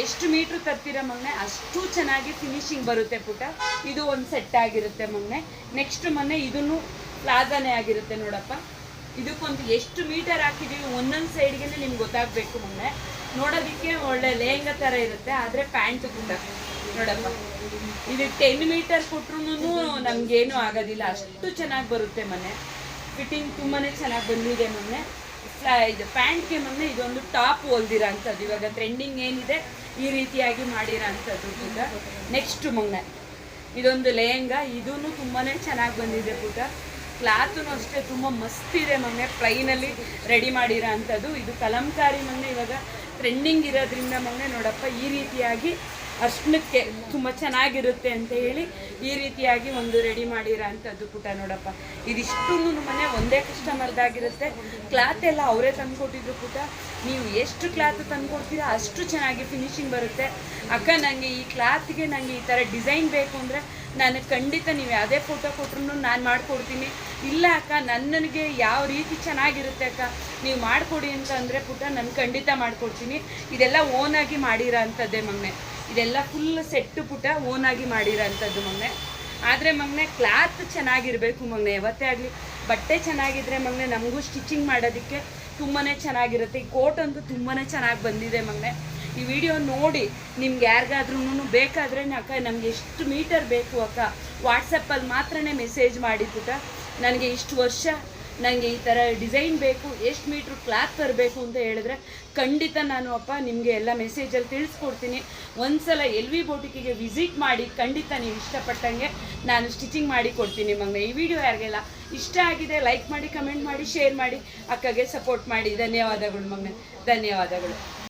ಎಷ್ಟು ಮೀಟ್ರ್ ತರ್ತೀರ ಮಗನೆ ಅಷ್ಟು ಚೆನ್ನಾಗಿ ಫಿನಿಶಿಂಗ್ ಬರುತ್ತೆ ಪುಟ. ಇದು ಒಂದು ಸೆಟ್ ಆಗಿರುತ್ತೆ ಮಗನೆ. ನೆಕ್ಸ್ಟ್ ಮೊನ್ನೆ ಇದನ್ನು ಪ್ಲಾಜಾನೇ ಆಗಿರುತ್ತೆ ನೋಡಪ್ಪ. ಇದಕ್ಕೊಂದು ಎಷ್ಟು ಮೀಟರ್ ಹಾಕಿದ್ದೀವಿ ಒಂದೊಂದು ಸೈಡ್ಗೆ ನಿಮ್ಗೆ ಗೊತ್ತಾಗಬೇಕು ಮಗನೆ. ನೋಡೋದಕ್ಕೆ ಒಳ್ಳೆ ಲೆಹಂಗಾ ಥರ ಇರುತ್ತೆ, ಆದರೆ ಪ್ಯಾಂಟ್ ಪುಟ ನೋಡಪ್ಪ. ಇದು 10 ಮೀಟರ್ ಕೊಟ್ರು ನಮಗೇನು ಆಗೋದಿಲ್ಲ, ಅಷ್ಟು ಚೆನ್ನಾಗಿ ಬರುತ್ತೆ ಮನೆ. ಫಿಟ್ಟಿಂಗ್ ತುಂಬಾ ಚೆನ್ನಾಗಿ ಬಂದಿದೆ ಮೊನ್ನೆ. ಇದು ಪ್ಯಾಂಟ್ಗೆ ಮೊನ್ನೆ ಇದೊಂದು ಟಾಪ್ ಹೊಲ್ದಿರೋ ಅಂಥದ್ದು, ಇವಾಗ ಟ್ರೆಂಡಿಂಗ್ ಏನಿದೆ ಈ ರೀತಿಯಾಗಿ ಮಾಡಿರೋ ಅಂಥದ್ದು ಪುಟ. ನೆಕ್ಸ್ಟ್ ಮೊನ್ನೆ ಇದೊಂದು ಲೆಹಂಗಾ, ಇದೂ ತುಂಬಾ ಚೆನ್ನಾಗಿ ಬಂದಿದೆ ಪುಟ. ಕ್ಲಾತೂ ಅಷ್ಟೇ ತುಂಬ ಮಸ್ತ್ ಇದೆ ಮೊನ್ನೆ, ಪ್ಲೈನಲ್ಲಿ ರೆಡಿ ಮಾಡಿರೋ ಅಂಥದ್ದು. ಇದು ಕಲಂಕಾರಿ ಮೊನ್ನೆ ಇವಾಗ ಟ್ರೆಂಡಿಂಗ್ ಇರೋದ್ರಿಂದ ಮೊನ್ನೆ ನೋಡಪ್ಪ ಈ ರೀತಿಯಾಗಿ ಅರ್ಶನಕ್ಕೆ ತುಂಬ ಚೆನ್ನಾಗಿರುತ್ತೆ ಅಂತ ಹೇಳಿ ಈ ರೀತಿಯಾಗಿ ಒಂದು ರೆಡಿ ಮಾಡಿರೋ ಅಂಥದ್ದು ಪುಟ ನೋಡಪ್ಪ. ಇದಿಷ್ಟು ಮನೆ ಒಂದೇ ಕಸ್ಟಮರ್ದಾಗಿರುತ್ತೆ. ಕ್ಲಾತ್ ಎಲ್ಲ ಅವರೇ ತಂದುಕೊಟ್ಟಿದ್ರು ಪುಟ. ನೀವು ಎಷ್ಟು ಕ್ಲಾತ್ ತಂದುಕೊಡ್ತೀರಾ ಅಷ್ಟು ಚೆನ್ನಾಗಿ ಫಿನಿಶಿಂಗ್ ಬರುತ್ತೆ. ಅಕ್ಕ ನನಗೆ ಈ ಕ್ಲಾತ್ಗೆ ನನಗೆ ಈ ಥರ ಡಿಸೈನ್ ಬೇಕು ಅಂದರೆ ನಾನು ಖಂಡಿತ ನೀವು ಯಾವುದೇ ಫೋಟೋ ಕೊಟ್ರು ನಾನು ಮಾಡಿಕೊಡ್ತೀನಿ. ಇಲ್ಲ ಅಕ್ಕ ನನಗೆ ಯಾವ ರೀತಿ ಚೆನ್ನಾಗಿರುತ್ತೆ ಅಕ್ಕ ನೀವು ಮಾಡಿಕೊಡಿ ಅಂತ ಅಂದರೆ ಪುಟ ನಾನು ಖಂಡಿತ ಮಾಡಿಕೊಡ್ತೀನಿ. ಇದೆಲ್ಲ ಓನಾಗಿ ಮಾಡಿರೋ ಅಂಥದ್ದೇ ಮಗನೆ. ಇದೆಲ್ಲ ಫುಲ್ ಸೆಟ್ಟು ಪುಟ ಓನಾಗಿ ಮಾಡಿರೋ ಅಂಥದ್ದು ಮಗನೆ. ಆದರೆ ಮಗನೆ ಕ್ಲಾತ್ ಚೆನ್ನಾಗಿರಬೇಕು ಮಗನೆ. ಯಾವತ್ತೇ ಆಗಲಿ ಬಟ್ಟೆ ಚೆನ್ನಾಗಿದ್ರೆ ಮಗನೆ ನಮಗೂ ಸ್ಟಿಚಿಂಗ್ ಮಾಡೋದಕ್ಕೆ ತುಂಬಾ ಚೆನ್ನಾಗಿರುತ್ತೆ. ಈ ಕೋಟ್ ಅಂತೂ ತುಂಬಾ ಚೆನ್ನಾಗಿ ಬಂದಿದೆ ಮಗನೆ. ಈ ವಿಡಿಯೋ ನೋಡಿ ನಿಮ್ಗೆ ಯಾರಿಗಾದ್ರೂ ಬೇಕಾದ್ರೆ ಅಕ್ಕ ನಮಗೆ ಎಷ್ಟು ಮೀಟರ್ ಬೇಕು ಅಕ್ಕ ವಾಟ್ಸಪ್ಪಲ್ಲಿ ಮಾತ್ರನೇ ಮೆಸೇಜ್ ಮಾಡಿ ಪುಟ. ನನಗೆ ಇಷ್ಟು ವರ್ಷ ನನಗೆ ಈ ಥರ ಡಿಸೈನ್ ಬೇಕು, ಎಷ್ಟು ಮೀಟ್ರ್ ಕ್ಲಾತ್ ತರಬೇಕು ಅಂತ ಹೇಳಿದ್ರೆ ಖಂಡಿತ ನಾನು ಅಪ್ಪ ನಿಮಗೆ ಎಲ್ಲ ಮೆಸೇಜಲ್ಲಿ ತಿಳಿಸ್ಕೊಡ್ತೀನಿ. ಒಂದು ಸಲ LV ಬೊಟಿಕಿಗೆ ವಿಸಿಟ್ ಮಾಡಿ ಖಂಡಿತ ನೀವು ಇಷ್ಟಪಟ್ಟಂಗೆ ನಾನು ಸ್ಟಿಚಿಂಗ್ ಮಾಡಿ ಕೊಡ್ತೀನಿ ಮಗನೆ. ಈ ವಿಡಿಯೋ ಯಾರಿಗೆಲ್ಲ ಇಷ್ಟ ಆಗಿದೆ ಲೈಕ್ ಮಾಡಿ, ಕಮೆಂಟ್ ಮಾಡಿ, ಶೇರ್ ಮಾಡಿ, ಅಕ್ಕಗೆ ಸಪೋರ್ಟ್ ಮಾಡಿ. ಧನ್ಯವಾದಗಳು ಮಗನೆ, ಧನ್ಯವಾದಗಳು.